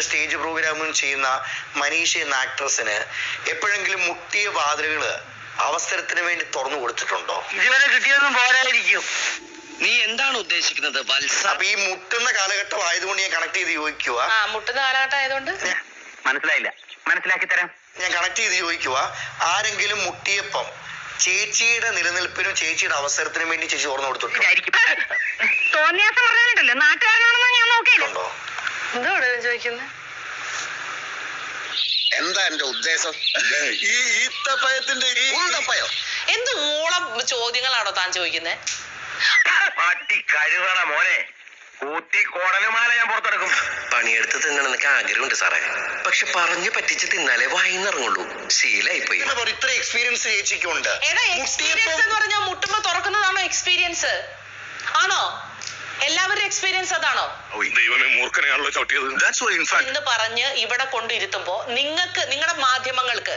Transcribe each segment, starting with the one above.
ഒരു സ്റ്റേജ് പ്രോഗ്രാമും ചെയ്യുന്ന മനീഷ എന്ന ആക്ട്രസിന് എപ്പോഴെങ്കിലും മുട്ടിയ വാതിലുകള് അവസരത്തിന് വേണ്ടി തുറന്നു കൊടുത്തിട്ടുണ്ടോ? ഇതുവരെ കിട്ടിയൊന്നും പോരായിരിക്കും. നീ എന്താണ് ഉദ്ദേശിക്കുന്നത് വത്സ? അപ്പൊ ഈ മുട്ടുന്ന കാലഘട്ടം ആയതുകൊണ്ട് ഞാൻ കണക്ട് ചെയ്ത് ചോദിക്കുക. മുട്ടുന്ന കാലഘട്ടം ആയതുകൊണ്ട് മനസ്സിലായില്ല, മനസ്സിലാക്കി തരാം. ഞാൻ കണക്ട് ചെയ്ത് ചോദിക്കുക, ആരെങ്കിലും മുട്ടിയപ്പം ചേച്ചിയുടെ നിലനിൽപ്പിനും ചേച്ചിയുടെ അവസരത്തിനും വേണ്ടി ചേച്ചി തുറന്നു കൊടുത്തിട്ടുണ്ടോ? തോന്നിയാസം പറഞ്ഞിട്ടല്ലോ നാട്ടുകാരനാണെന്ന് ഞാൻ നോക്കിയിട്ടുണ്ടോ? എന്തോടെ ചോദിക്കുന്നത്? എന്താ എന്റെ ഉദ്ദേശം? ഈ ഈത്തപ്പഴത്തിന്റെ എന്ത് ഊളം ചോദ്യങ്ങളാണോ താൻ ചോദിക്കുന്നത്? പട്ടി കരുവണ മോനെ, കൂത്തി കോടലുമാല ഞാൻ പുറത്തെടുക്കും. പണിയെടുത്ത് തിന്നണമെന്നൊക്കെ ആഗ്രഹമുണ്ട് സാറേ, പക്ഷെ പറഞ്ഞു പറ്റിച്ച് തിന്നാലേ വായിന്നിറങ്ങുള്ളൂ. ശീലായി പോയി. ഇത്ര എക്സ്പീരിയൻസ് ചേച്ചിക്കുണ്ട്. എക്സ്പീരിയൻസ് എന്ന് പറഞ്ഞാൽ മുട്ടുമ്പോ തുറക്കുന്നതാണോ എക്സ്പീരിയൻസ്? ആണോ? എല്ലാവരുടെ എക്സ്പീരിയൻസ് അതാണോ? എന്ന് പറഞ്ഞ് ഇവിടെ കൊണ്ടിരുത്തുമ്പോ നിങ്ങൾക്ക്, നിങ്ങളുടെ മാധ്യമങ്ങൾക്ക്,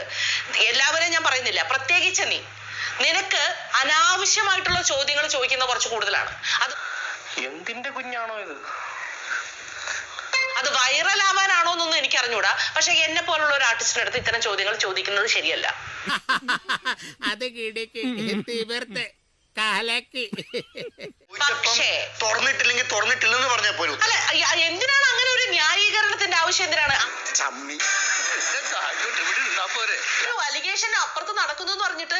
എല്ലാവരെയും ഞാൻ പറയുന്നില്ല, പ്രത്യേകിച്ച് നിനക്ക് അനാവശ്യമായിട്ടുള്ള ചോദ്യങ്ങൾ ചോദിക്കുന്ന കുറച്ച് കൂടുതലാണ്. അത് എന്തിന്റെ കുഞ്ഞാണോ ഇത്? അത് വൈറൽ ആവാനാണോ എന്നൊന്നും എനിക്ക് അറിഞ്ഞൂടാ. പക്ഷെ എന്നെ പോലുള്ള ഒരു ആർട്ടിസ്റ്റിന്റെ അടുത്ത് ഇത്തരം ചോദ്യങ്ങൾ ചോദിക്കുന്നത് ശരിയല്ല. പക്ഷേ തുറന്നിട്ടില്ലെങ്കിൽ തുറന്നിട്ടില്ലെന്ന് പറഞ്ഞാൽ പോലും. അല്ല, എന്തിനാണ് അങ്ങനെ ഒരു ന്യായീകരണത്തിന്റെ ആവശ്യം? എന്തിനാണ് അലിഗേഷന്റെ അപ്പുറത്ത് നടക്കുന്നു എന്ന് പറഞ്ഞിട്ട്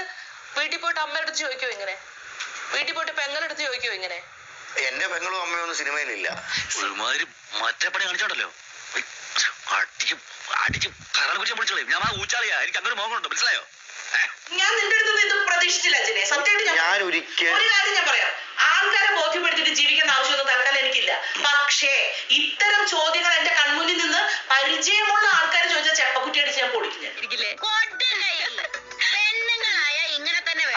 വീട്ടിൽ പോയിട്ട് അമ്മയുടെ അടുത്ത് ചോദിക്കോ ഇങ്ങനെ? വീട്ടിൽ പോയിട്ട് പെങ്ങളെടുത്ത് ചോദിക്കോ ഇങ്ങനെ? എന്റെ പെങ്ങളും അമ്മയും ഒന്നും സിനിമയിലില്ല. ഒരുമാതിരി മറ്റേ പണി കാണിച്ചോണ്ടല്ലോ, അടിച്ച് അടിച്ച് കരാളെ കുറിച്ച് വിളിച്ചോളൂ. ഞാൻ ഊച്ചാളിയാ, എനിക്ക് അങ്ങനെ മോഹമുണ്ടോ? മനസ്സിലായോ? ഞാൻ നിന്റെ അടുത്ത് ഇത് പ്രതീക്ഷിച്ചില്ല അച്ഛനെ. സത്യമായിട്ട് ഞാൻ ഒരിക്കൽ ഒരു കാര്യം ഞാൻ പറയാം, ആൾക്കാരെ ബോധ്യപ്പെടുത്തിട്ട് ജീവിക്കേണ്ട ആവശ്യമൊന്നും തൽക്കാലം എനിക്കില്ല. പക്ഷേ ഇത്തരം ചോദ്യങ്ങൾ എന്റെ കൺമുന്നിൽ നിന്ന് പരിചയമുള്ള ആൾക്കാർ ചോദിച്ചാൽ ചെപ്പക്കുറ്റി അടിച്ച് ഞാൻ പൊളിക്കും.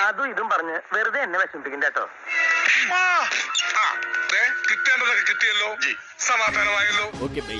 അതും ഇതും പറഞ്ഞ് വെറുതെ എന്നെ വിഷമിപ്പിക്കും കേട്ടോ. കിട്ടേണ്ടതൊക്കെ കിട്ടിയല്ലോ, സമാധാനമായല്ലോ. Okay by.